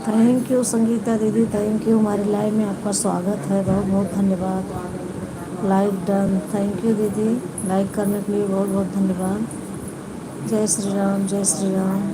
Thank you Sangeeta दीदी, thank you. हमारी live में आपका स्वागत है, बहुत बहुत धन्यवाद। लाइक डन, थैंक यू दीदी। लाइक करने के लिए बहुत बहुत धन्यवाद। जय श्री राम, जय श्री राम।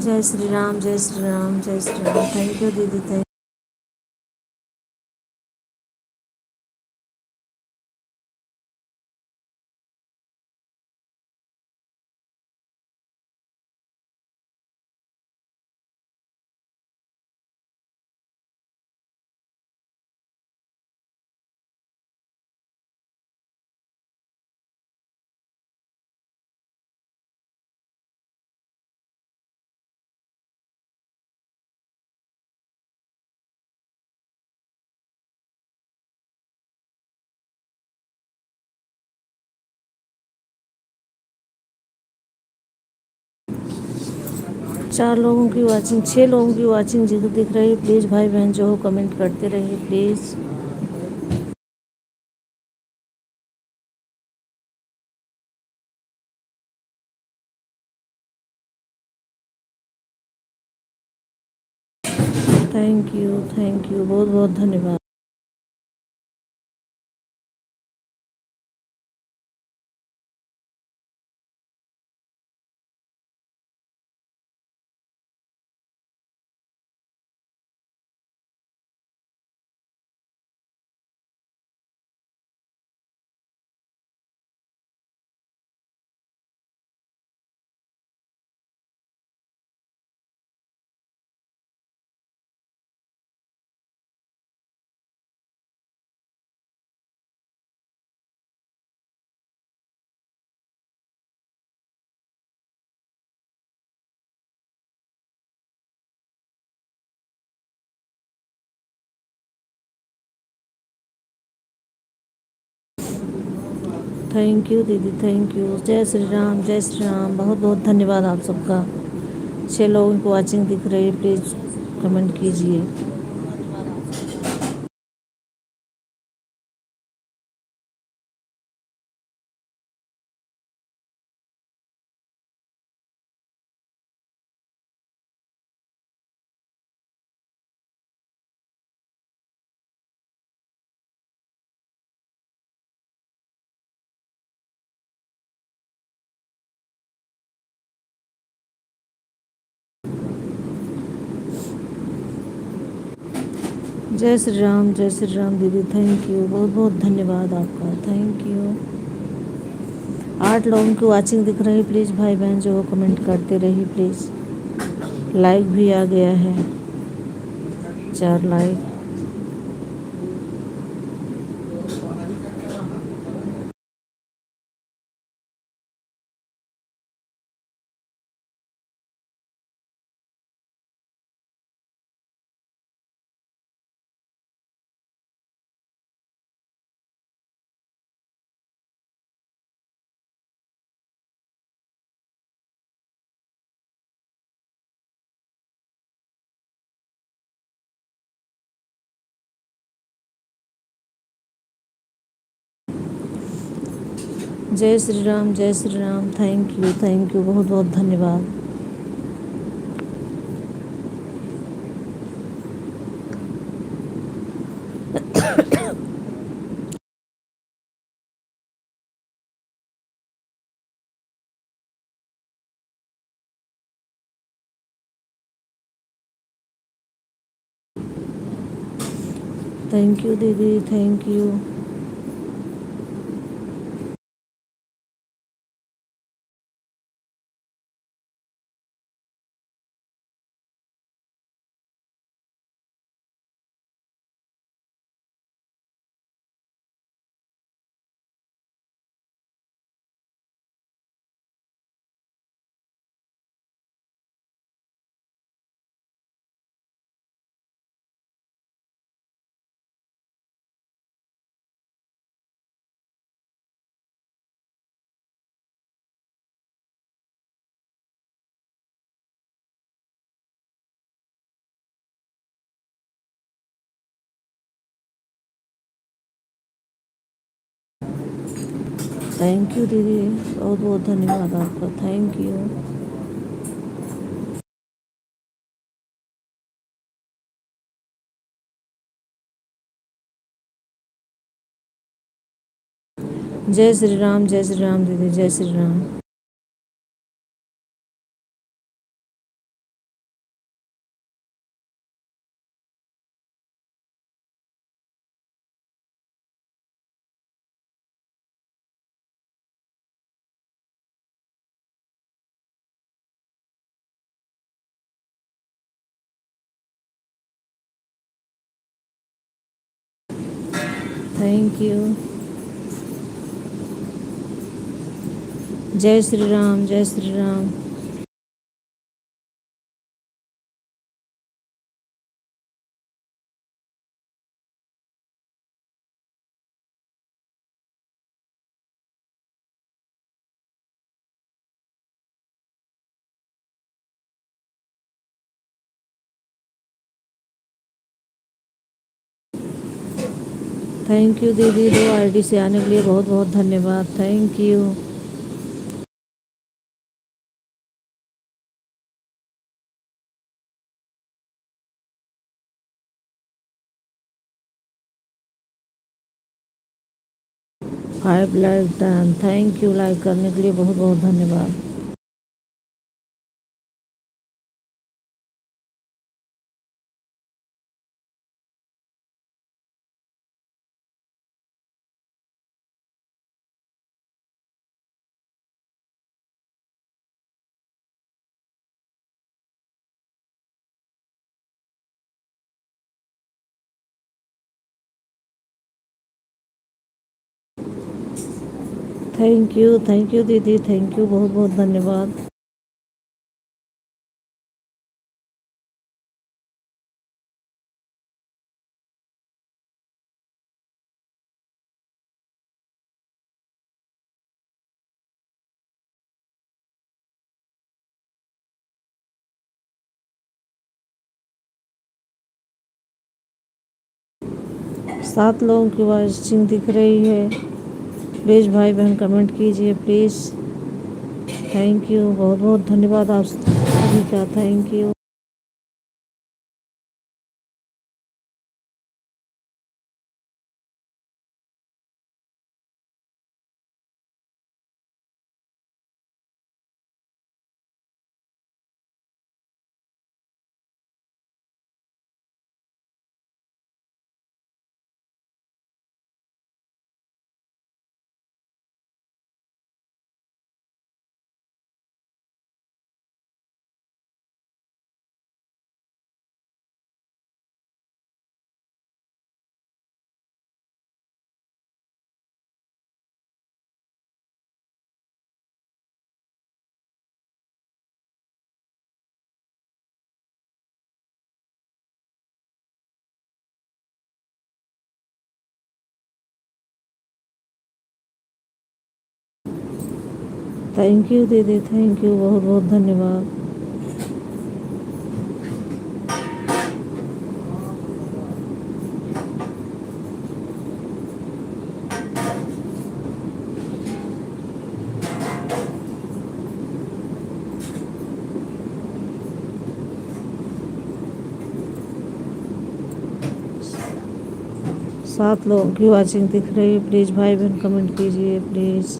जय श्री राम, जय श्री राम, जय श्री राम। थैंक यू दीदी, चार लोगों की वाचिंग, 6 लोगों की वाचिंग दिख रही है। प्लीज़ भाई बहन जो हो कमेंट करते रहिए प्लीज़। थैंक यू, बहुत बहुत धन्यवाद। थैंक यू दीदी, थैंक यू। जय श्री राम, जय श्री राम। बहुत बहुत धन्यवाद आप सबका। 6 लोगों को वाचिंग दिख रही है, प्लीज़ कमेंट कीजिए। जय श्री राम, जय श्री राम दीदी, थैंक यू, बहुत बहुत धन्यवाद आपका, थैंक यू। 8 लोगों की वाचिंग दिख रही है, प्लीज़ भाई बहन जो हो कमेंट करते रहिए प्लीज़। लाइक भी आ गया है, 4 लाइक। जय श्री राम, जय श्री राम। थैंक यू, बहुत बहुत धन्यवाद। थैंक यू दीदी, थैंक यू। थैंक यू दीदी, बहुत बहुत धन्यवाद आपका, थैंक यू। जय श्री राम, जय श्री राम दीदी, जय श्री राम। Thank you. जय श्री राम, जय श्री राम। थैंक यू दीदी, दो आईडी से आने के लिए बहुत बहुत धन्यवाद, thank you. 5 like done, thank you, like करने के लिए बहुत बहुत धन्यवाद। थैंक यू दीदी, थैंक यू, बहुत बहुत धन्यवाद। सात लोगों की वॉचिंग दिख रही है, प्लीज़ भाई बहन कमेंट कीजिए प्लीज़। थैंक यू, बहुत बहुत धन्यवाद आप सभी का, थैंक यू। थैंक यू दीदी, थैंक यू, बहुत बहुत धन्यवाद। सात लोगों की वॉचिंग दिख रही है, प्लीज़ भाई बहन कमेंट कीजिए प्लीज़।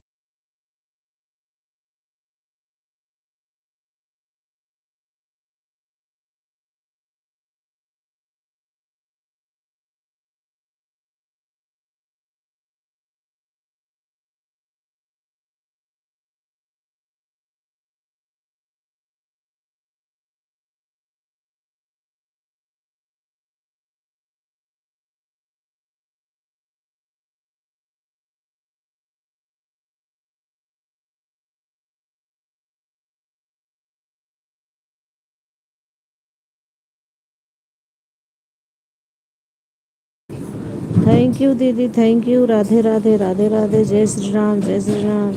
थैंक यू दीदी, थैंक यू, राधे राधे, राधे राधे, जय श्री राम, जय श्री राम।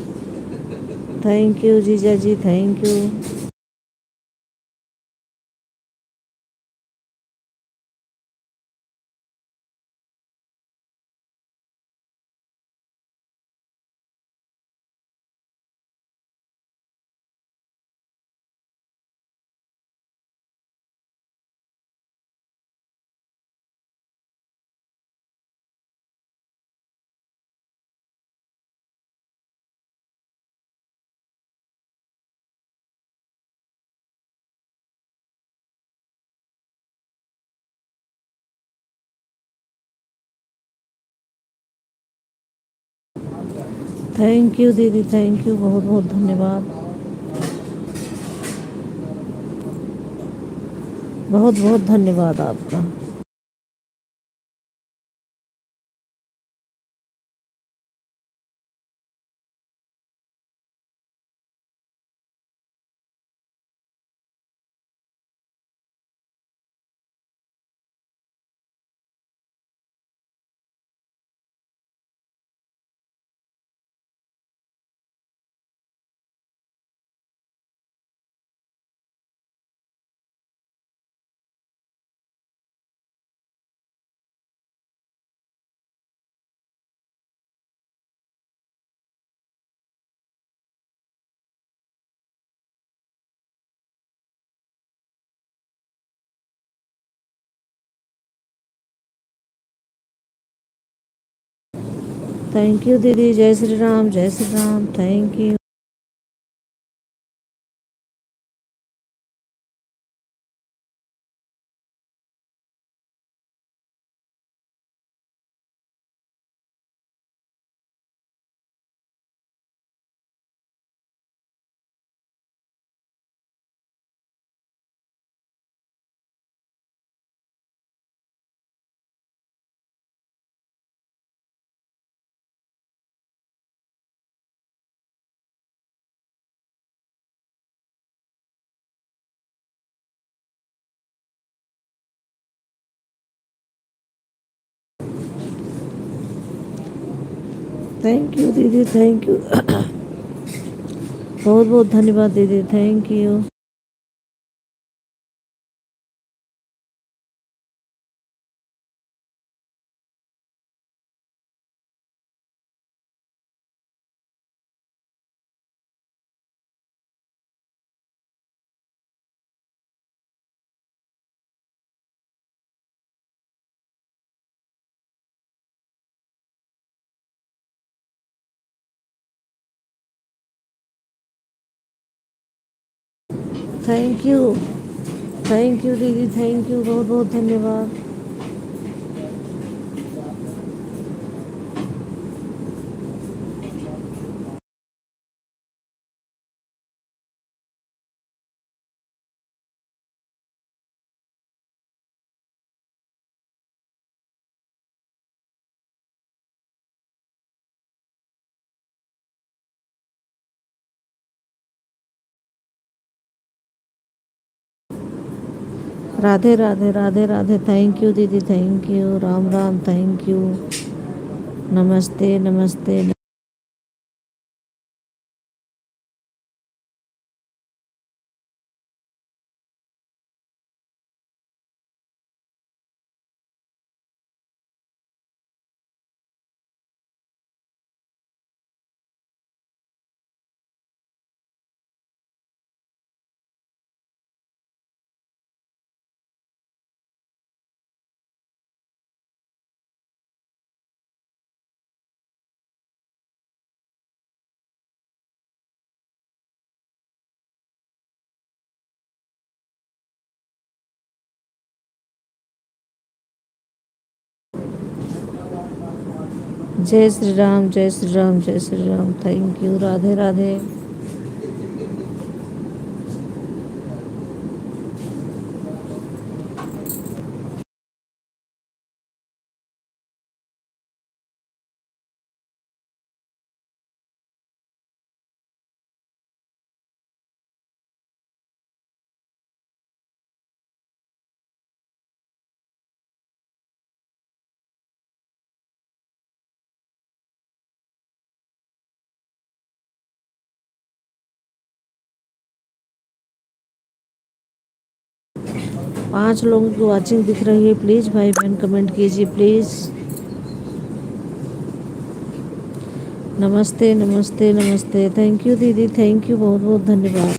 थैंक यू जीजा जी, थैंक यू। थैंक यू दीदी, थैंक यू, बहुत बहुत धन्यवाद। बहुत बहुत धन्यवाद आपका। थैंक यू दीदी, जय श्री राम, जय Shri Ram, thank you. Thank you दीदी, थैंक यू। बहुत बहुत धन्यवाद दीदी, thank you. Thank you, thank you दीदी, थैंक यू, बहुत बहुत धन्यवाद। राधे राधे, राधे राधे, थैंक यू दीदी, thank you, Ram Ram, thank you, नमस्ते नमस्ते। जय श्री राम, जय श्री राम, जय श्री राम, थैंक यू, राधे राधे। पांच लोगों की वॉचिंग दिख रही है, प्लीज़ भाई बहन कमेंट कीजिए प्लीज़। नमस्ते नमस्ते नमस्ते, थैंक यू दीदी, थैंक यू, बहुत बहुत धन्यवाद।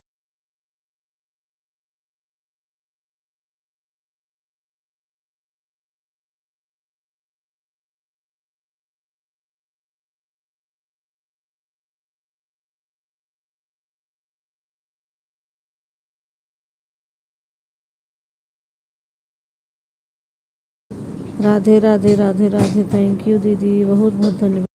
राधे राधे, राधे राधे, थैंक यू दीदी, बहुत बहुत धन्यवाद।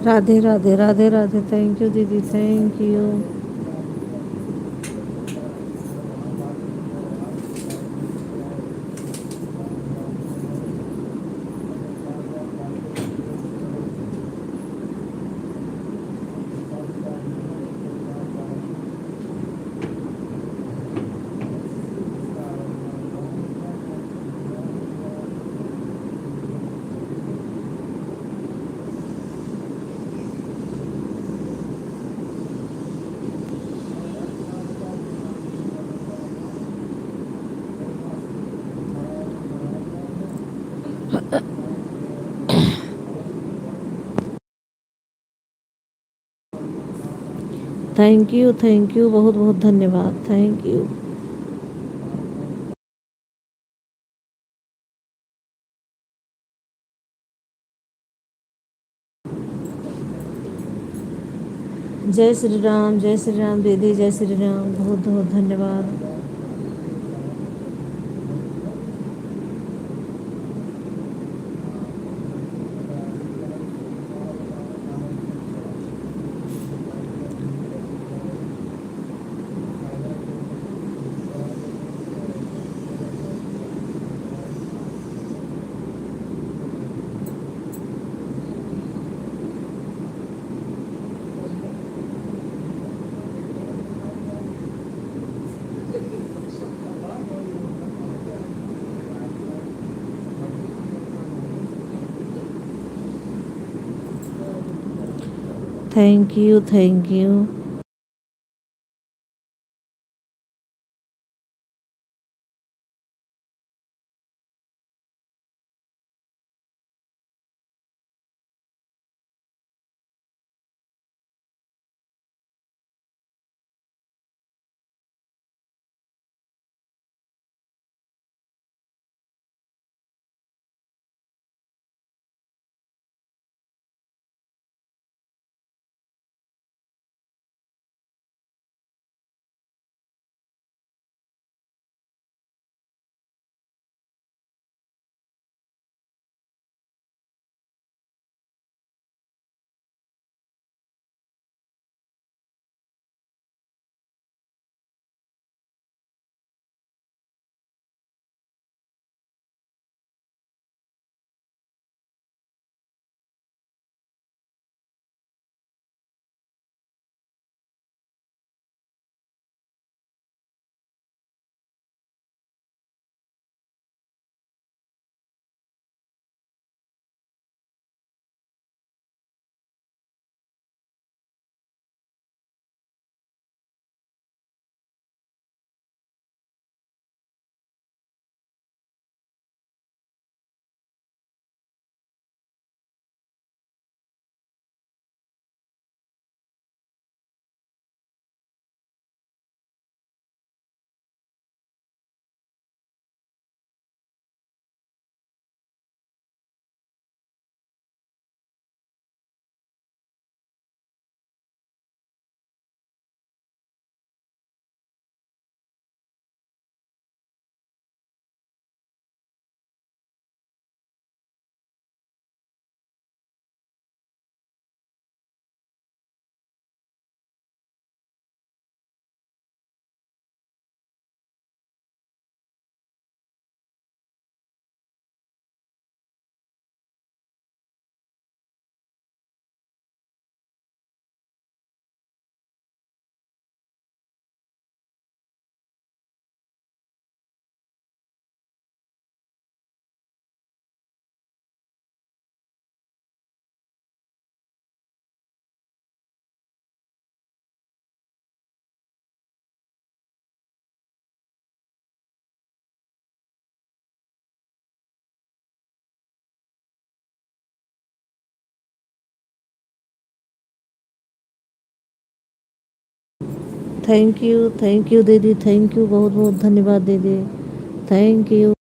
राधे राधे राधे राधे। थैंक यू दीदी, थैंक यू। थैंक यू, बहुत बहुत धन्यवाद, थैंक यू। जय श्री राम दीदी, जय श्री राम, बहुत बहुत धन्यवाद। Thank you, thank you. Thank you दीदी, थैंक यू, बहुत बहुत धन्यवाद दीदी, थैंक यू।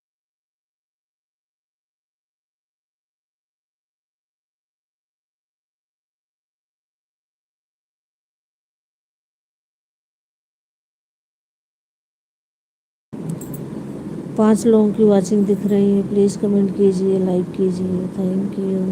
5 लोगों की वॉचिंग दिख रही है, प्लीज़ कमेंट कीजिए, लाइक कीजिए, थैंक यू।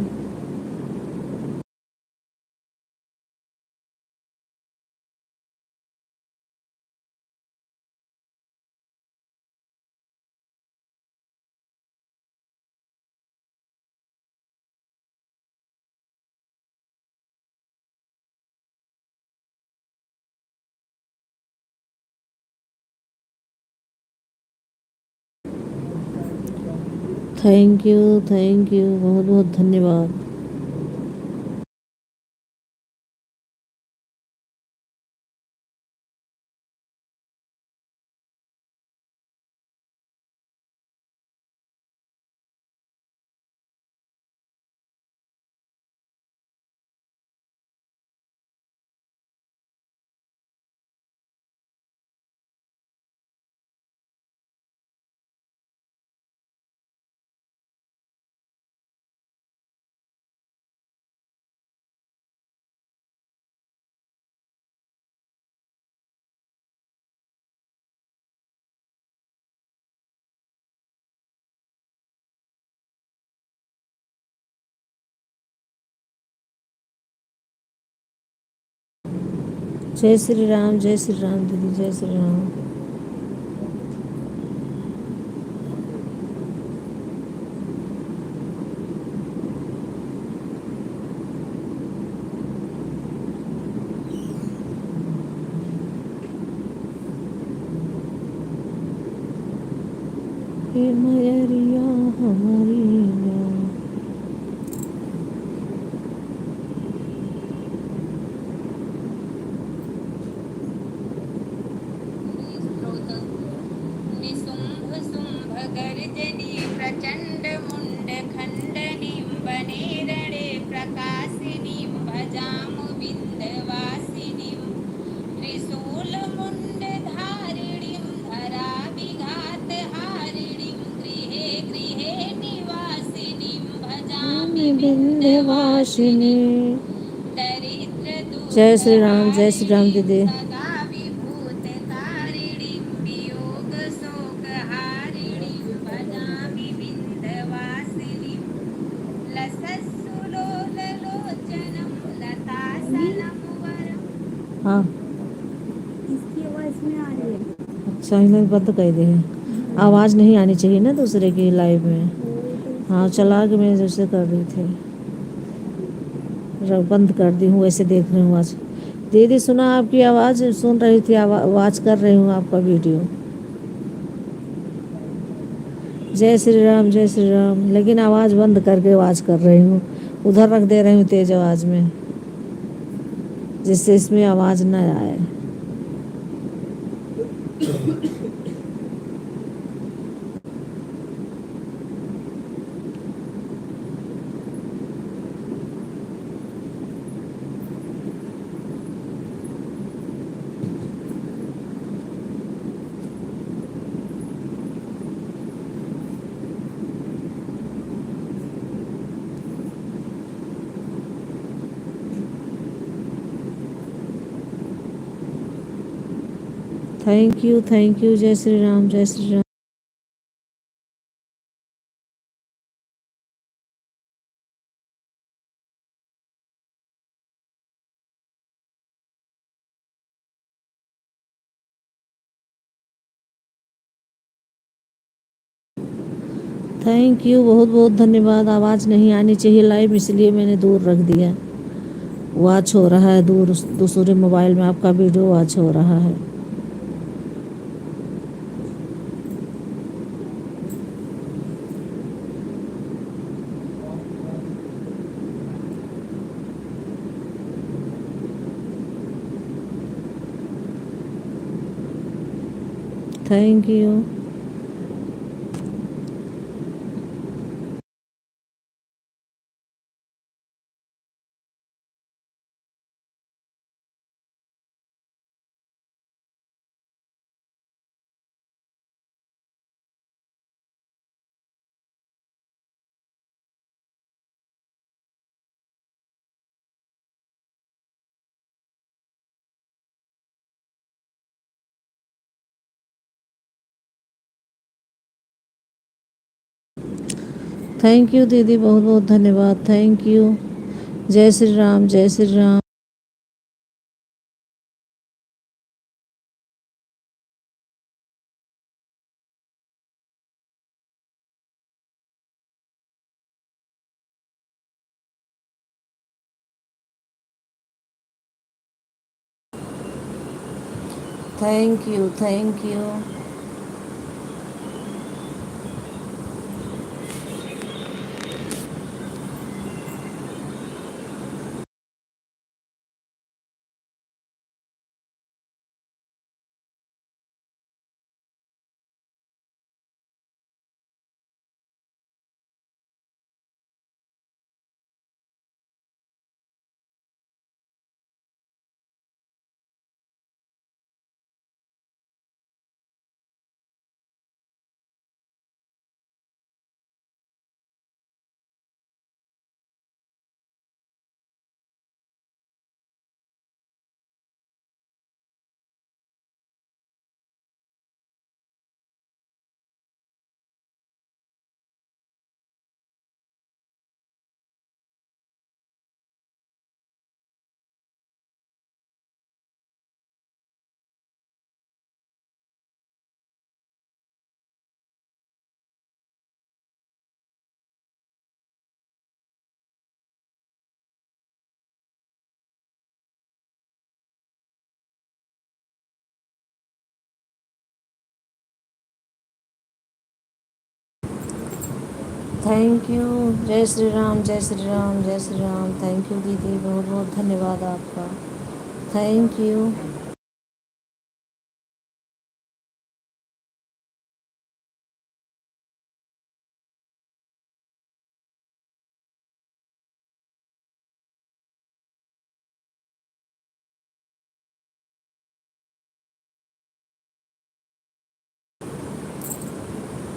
थैंक यू बहुत बहुत धन्यवाद। जय श्री राम दीदी, जय श्री राम। हे मैया हमारी माँ। निशुम्भ शुम्भ गर्जनी प्रचण्ड मुण्ड खण्डनीं वनेरणे प्रकाशिनीं भजामु विन्ध्यवासिनीं त्रिशूलमुण्डधारिणीं धराभिघातहारिणीं गृहे गृहे निवासिनीं भजामि विंध्यवासिनी। विन्ध्यवासिनीं जय श्री राम, जय श्री राम दीदी। सदा विभूतकारिणीं वियोगशोकहारिणीं भजामि विन्ध्यवासिनीं लसत्सुलोललोचनं लतासनं वरं। हाँ, इसकी आवाज़ में आ रही है। अच्छा इन्हें बंद कर दे। आवाज़ नहीं आनी चाहिए ना दूसरे की लाइव में। हाँ चला के मैं जैसे कर रही थी, बंद कर दी हूँ, वैसे देख रही हूँ आज। दीदी सुना आपकी आवाज़, सुन रही थी, आवाज़ कर रही हूँ आपका वीडियो। जय श्री राम, लेकिन आवाज़ बंद करके आवाज़ कर रही हूँ, उधर रख दे रही हूँ तेज आवाज़ में, जिससे इसमें आवाज़ न आए। थैंक यू, जय श्री राम, जय श्री राम। थैंक यू बहुत बहुत धन्यवाद। आवाज़ नहीं आनी चाहिए लाइव, इसलिए मैंने दूर रख दिया। वॉच हो रहा है दूर, दूसरे मोबाइल में आपका वीडियो वॉच हो रहा है। Thank you. थैंक यू दीदी, बहुत बहुत धन्यवाद। Thank you. जय श्री राम, जय Shri Ram. Thank you, thank you. Thank you. जय श्री राम, जय श्री राम, जय श्री राम। थैंक यू दीदी, बहुत बहुत धन्यवाद आपका। Thank you.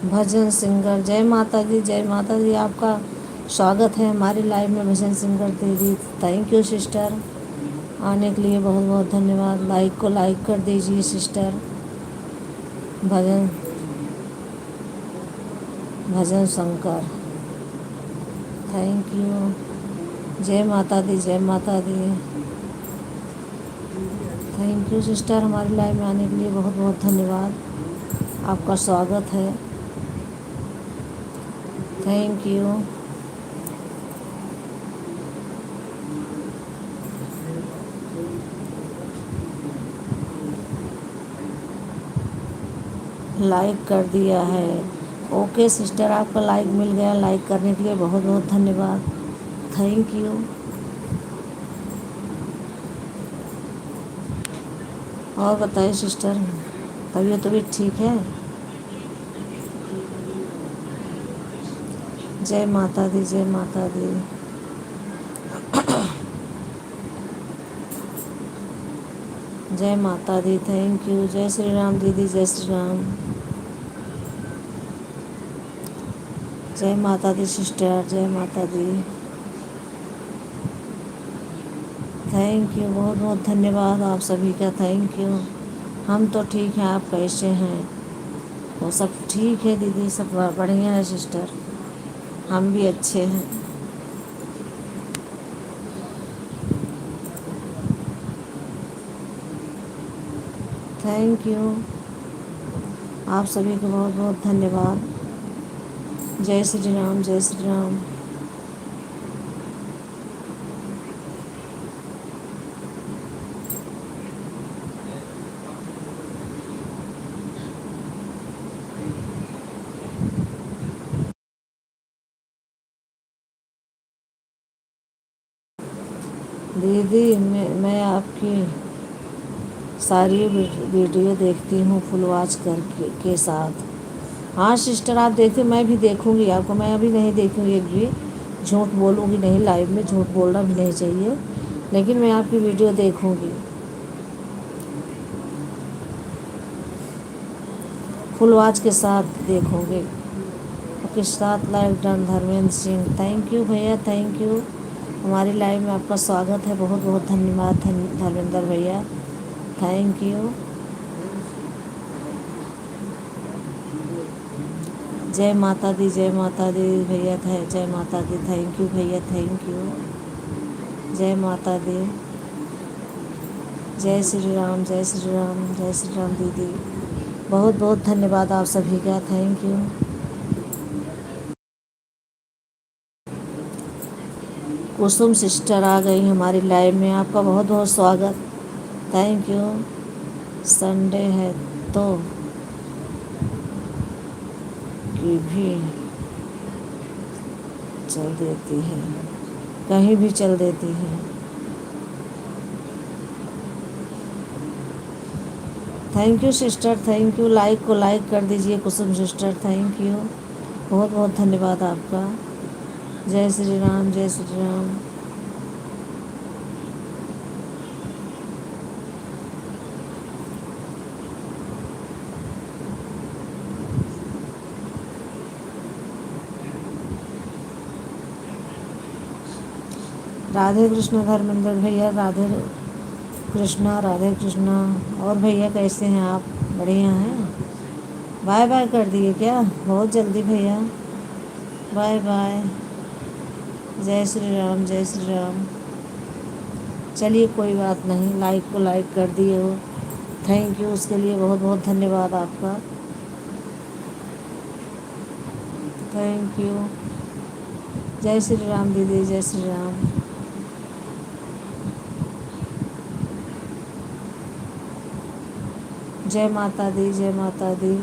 भजन सिंगर, जय माता दी, जय माता दी। आपका स्वागत है हमारी लाइव में भजन सिंगर दीदी। थैंक यू सिस्टर, आने के लिए बहुत बहुत धन्यवाद। लाइक को लाइक कर दीजिए sister. Bhajan bhajan Shankar, thank you. जय माता दी, जय Mata Di. Thank you sister, हमारी लाइव में आने के लिए बहुत बहुत धन्यवाद। आपका स्वागत है। Thank you. लाइक कर दिया है। ओके सिस्टर, आपका लाइक मिल गया। लाइक करने के लिए बहुत बहुत धन्यवाद। Thank you. और बताइए सिस्टर, तबीयत तबीयत ठीक है? जय माता दी, जय माता दी। जय माता दी, थैंक यू। जय श्री राम दीदी, जय श्री राम। जय माता दी सिस्टर, जय माता दी। थैंक यू, बहुत बहुत धन्यवाद आप सभी का। Thank you. हम तो ठीक हैं, आप कैसे हैं? वो सब ठीक है दीदी, सब बढ़िया है सिस्टर। हम भी अच्छे हैं। थैंक यू, आप सभी को बहुत बहुत धन्यवाद। जय श्री राम, जय श्री राम। दीदी मैं आपकी सारी वीडियो देखती हूँ फुल वॉच के साथ। हाँ सिस्टर, आप देखते, मैं भी देखूँगी आपको। मैं अभी नहीं देखूँगी एक भी, झूठ बोलूँगी नहीं। लाइव में झूठ बोलना भी नहीं चाहिए, लेकिन मैं आपकी वीडियो देखूँगी फुल वॉच के साथ देखोगे। आपके साथ live done Dharmendra Singh, thank you भैया, थैंक यू। हमारी लाइव में आपका स्वागत है। बहुत बहुत धन्यवाद धर्मेंद्र भैया, थैंक यू। जय माता दी, जय माता दी भैया, जय माता दी। थैंक यू भैया, थैंक यू। जय माता दी। जय श्री राम, जय श्री राम, जय श्री राम दीदी। बहुत बहुत धन्यवाद आप सभी का। Thank you. कुसुम सिस्टर आ गई हमारी लाइव में, आपका बहुत बहुत स्वागत। Thank you. संडे है तो की भी चल देती है, कहीं भी चल देती है। Thank you sister, thank you. Like को लाइक कर दीजिए कुसुम सिस्टर, थैंक यू। बहुत बहुत धन्यवाद आपका। जय श्री राम, जय श्री राम। राधे कृष्णा धर्मेंद्र भैया, राधे कृष्णा, राधे कृष्णा। और भैया कैसे हैं आप? बढ़िया हैं? बाय बाय कर दिए क्या बहुत जल्दी भैया? Bye bye. जय श्री राम, जय श्री राम। चलिए कोई बात नहीं, लाइक को लाइक कर दिए हो, थैंक यू। उसके लिए बहुत बहुत धन्यवाद आपका। Thank you. जय श्री राम दीदी, जय श्री राम। जय माता दी, जय माता दी।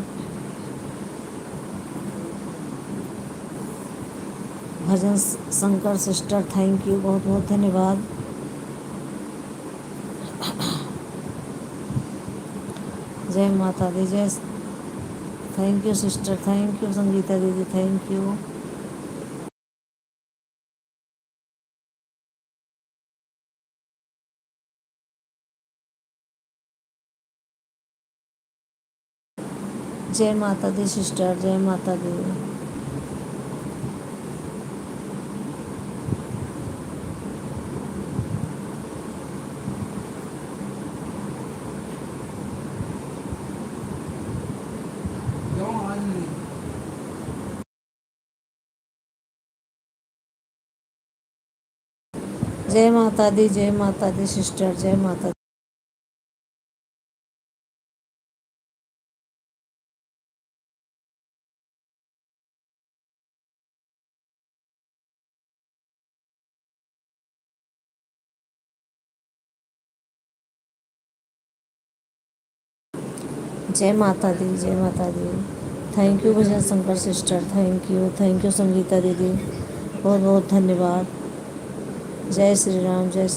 भजन शंकर सिस्टर, थैंक यू, बहुत बहुत धन्यवाद। जय माता दी, जय, thank you sister, thank you Sangeeta दीदी, थैंक यू। जय माता दी सिस्टर, जय माता दी। जय माता दी, जय माता दी सिस्टर, जय माता दी। जय माता दी, जय Mata Di. Thank you Bhajan Shankar sister, thank you Sangeeta दीदी, बहुत बहुत धन्यवाद। जय श्री राम, जय श्री,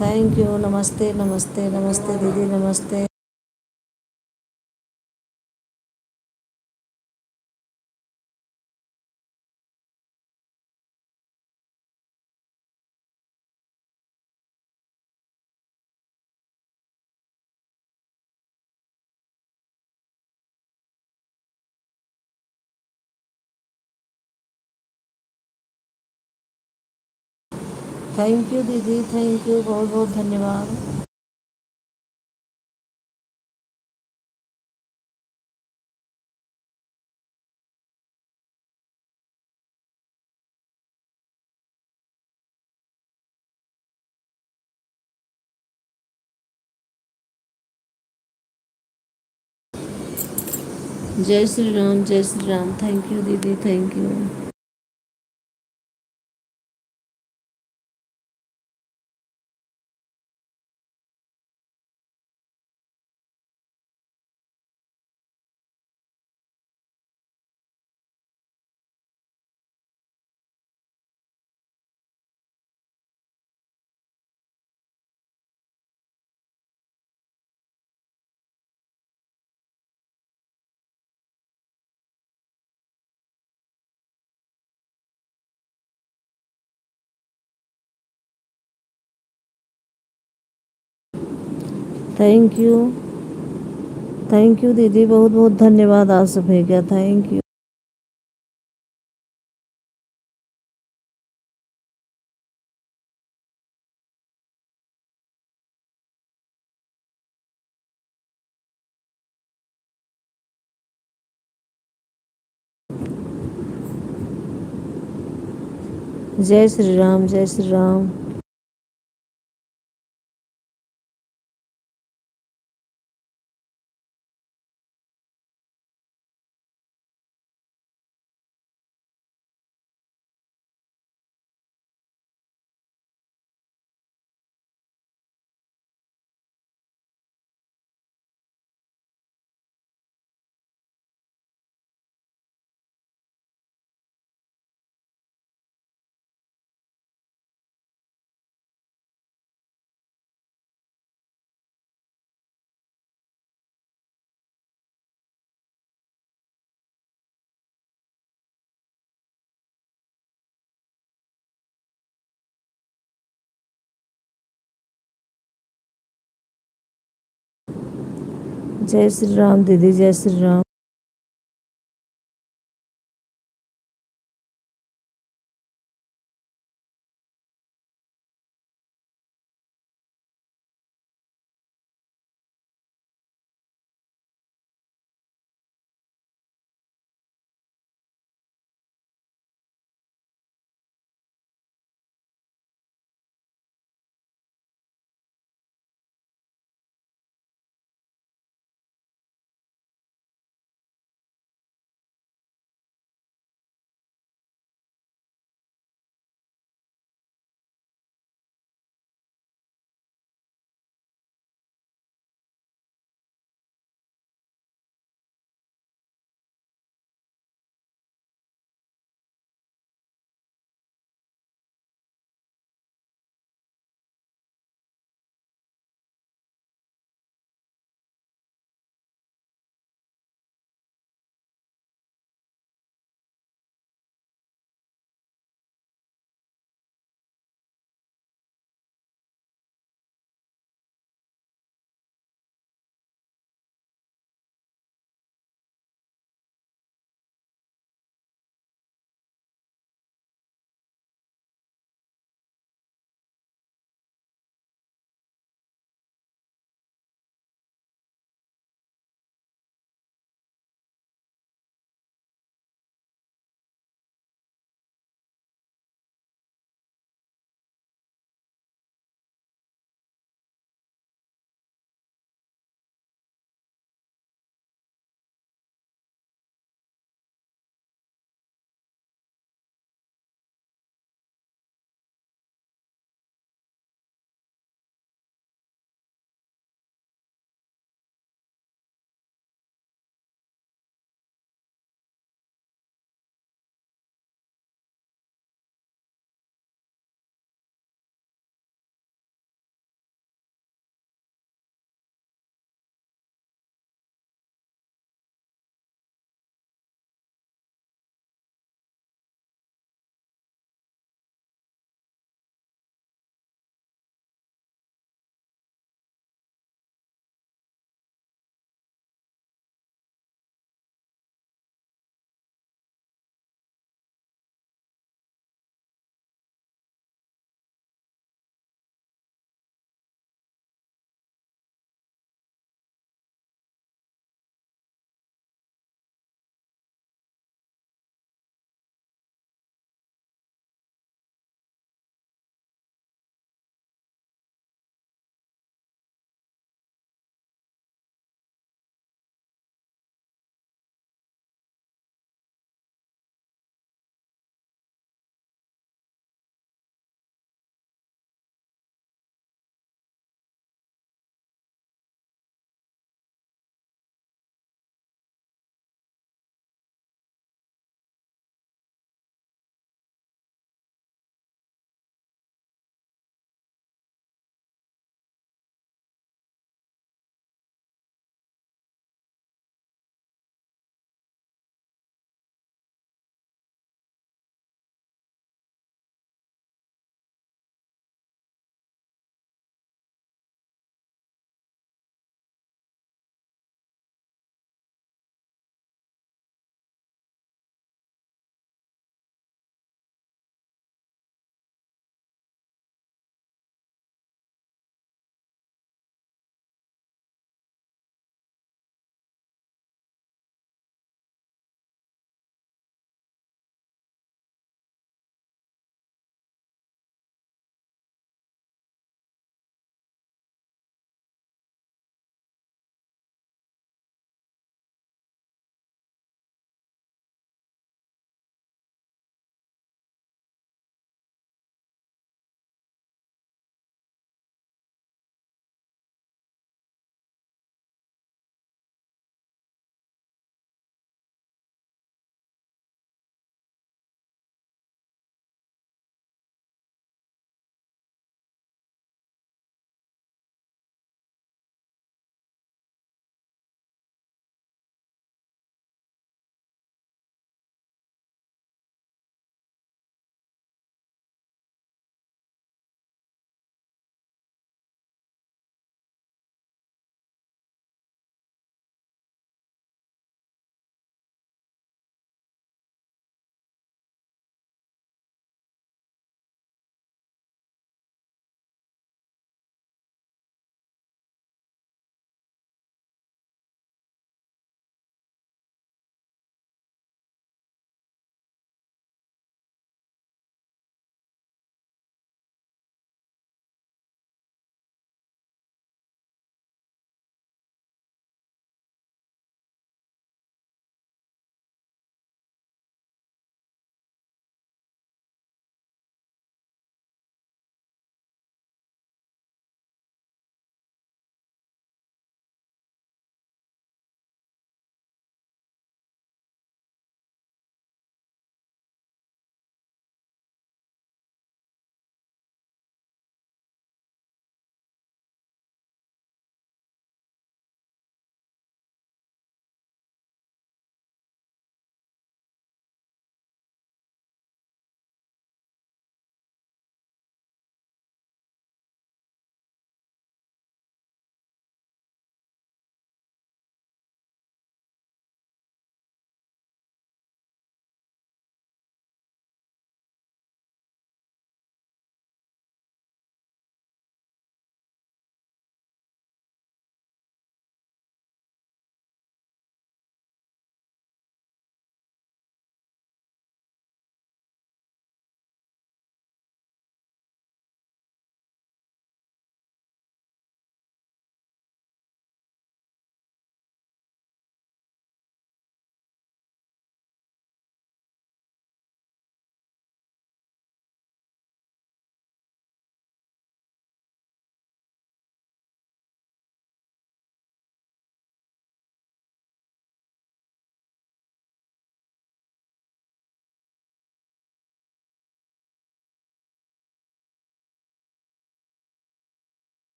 थैंक यू, नमस्ते नमस्ते नमस्ते दीदी, नमस्ते। थैंक यू दीदी, थैंक यू, बहुत बहुत धन्यवाद। जय श्री राम, जय श्री राम, थैंक यू दीदी, thank you. Thank you, thank you दीदी, बहुत बहुत धन्यवाद आप सभी का, थैंक यू। जय श्री राम, जय श्री राम। जय श्री राम दीदी, जय श्री राम।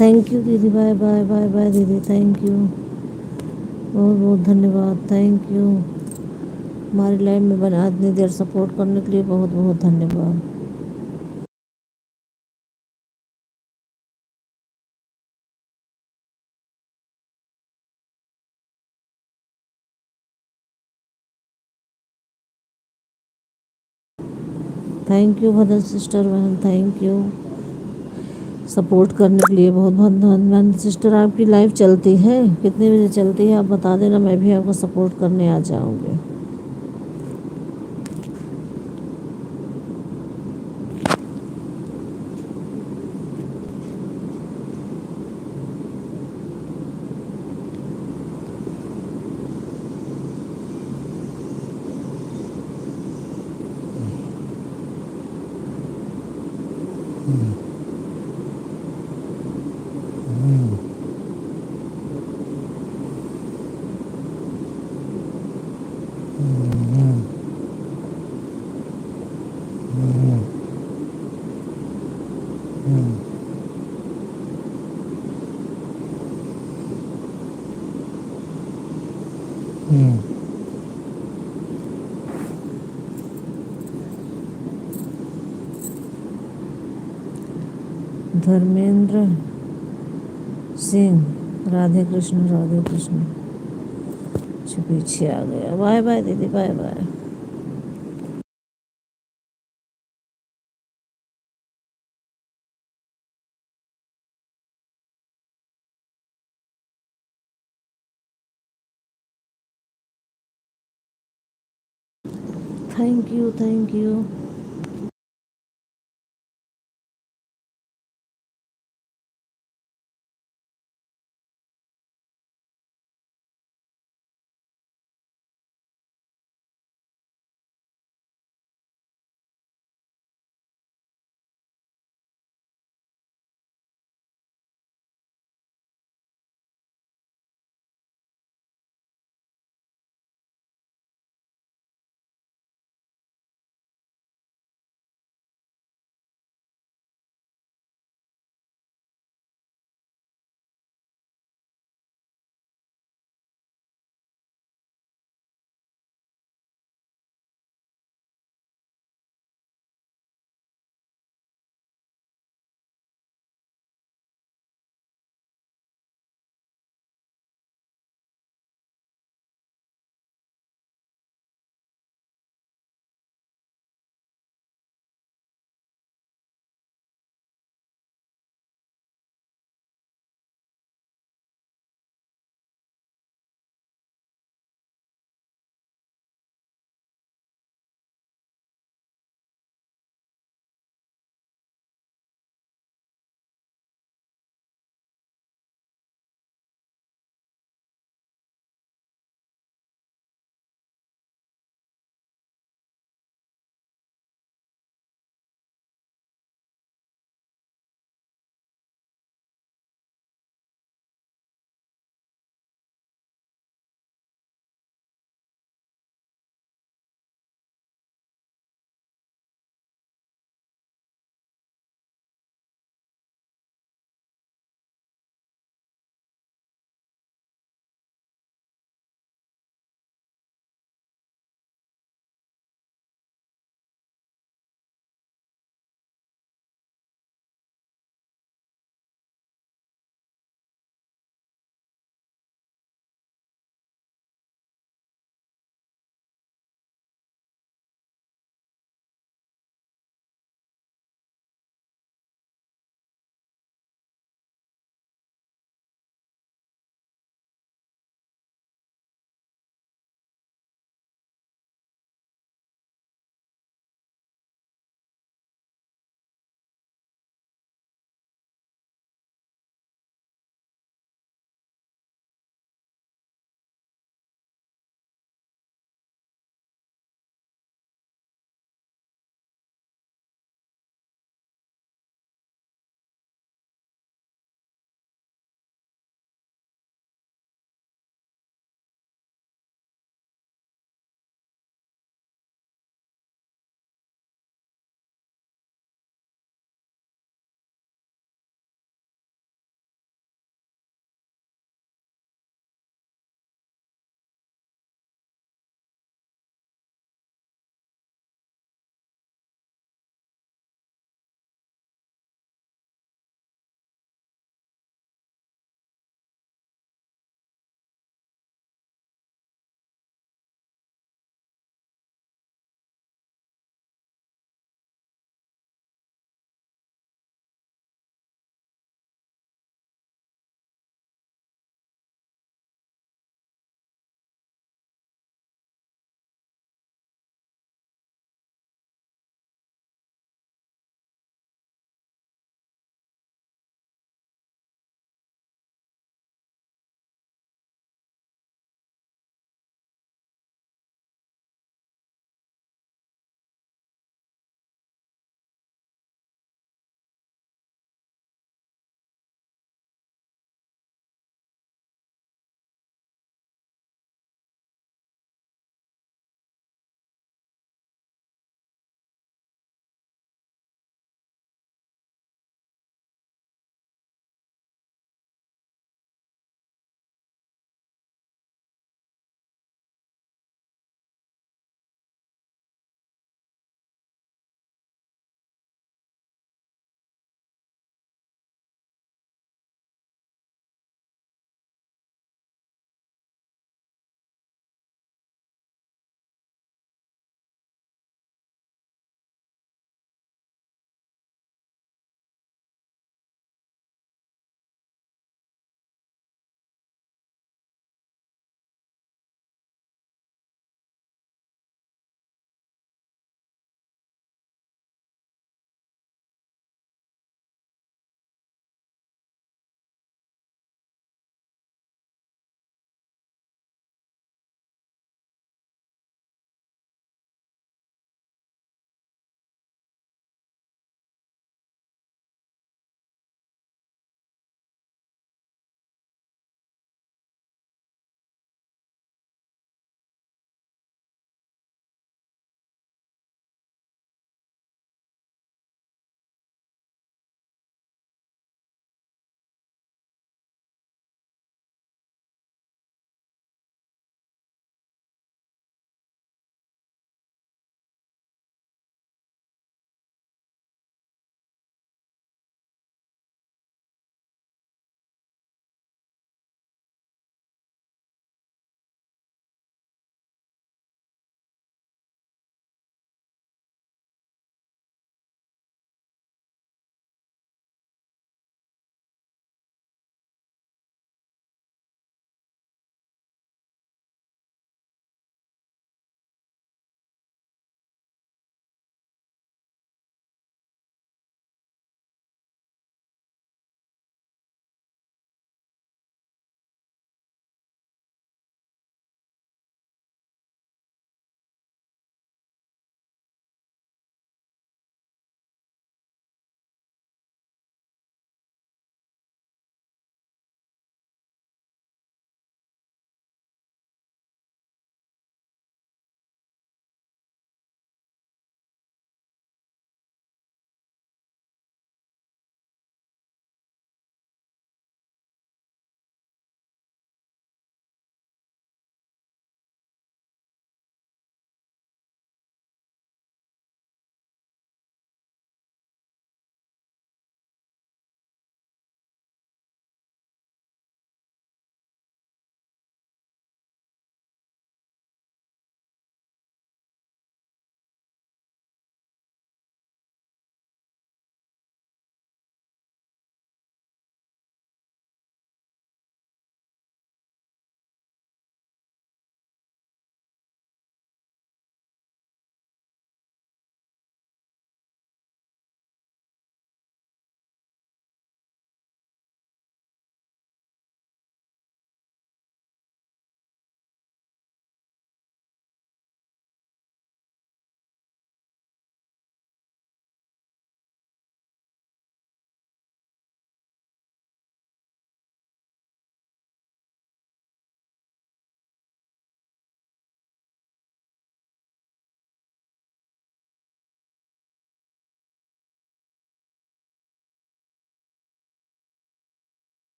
थैंक यू दीदी, बाय बाय बाय बाय दीदी, थैंक यू, बहुत बहुत धन्यवाद, थैंक यू। हमारी लाइफ में बना इतनी देर सपोर्ट करने के लिए बहुत बहुत धन्यवाद। थैंक यू भदर सिस्टर बहन, थैंक यू सपोर्ट करने के लिए बहुत बहुत धन्यवाद। सिस्टर आपकी लाइफ चलती है, कितने बजे चलती है आप बता देना, मैं भी आपको सपोर्ट करने आ जाऊँगी। धर्मेंद्र सिंह, राधे कृष्ण राधे कृष्ण। अच्छा पीछे आ गया, बाय बाय दीदी, bye bye. Thank you, thank you.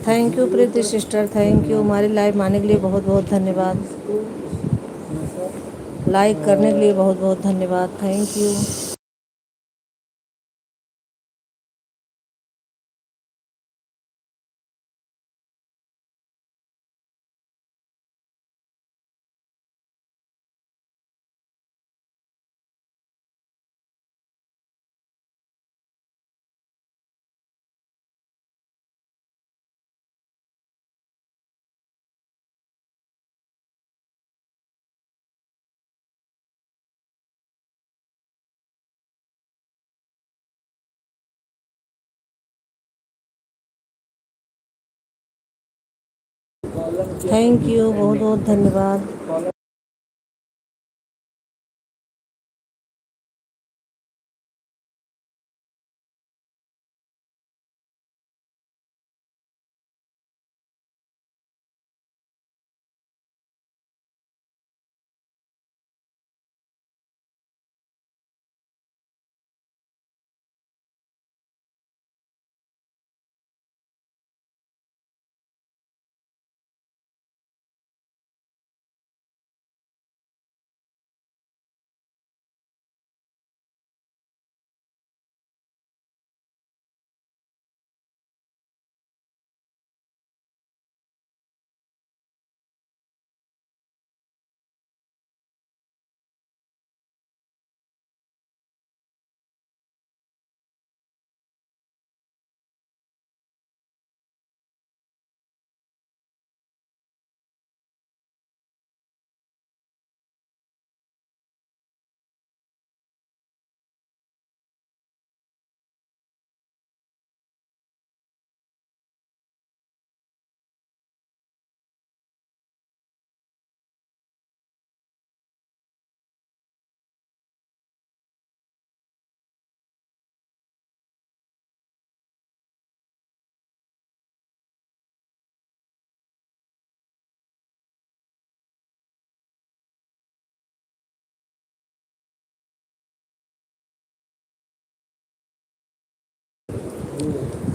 Thank you Preeti sister, thank you हमारी लाइव आने के लिए बहुत बहुत धन्यवाद। लाइक करने के लिए बहुत बहुत धन्यवाद, थैंक यू। थैंक यू, बहुत बहुत धन्यवाद।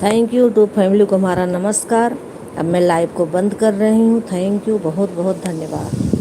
थैंक यू टू फैमिली को हमारा नमस्कार। अब मैं लाइव को बंद कर रही हूँ। थैंक यू, बहुत बहुत धन्यवाद।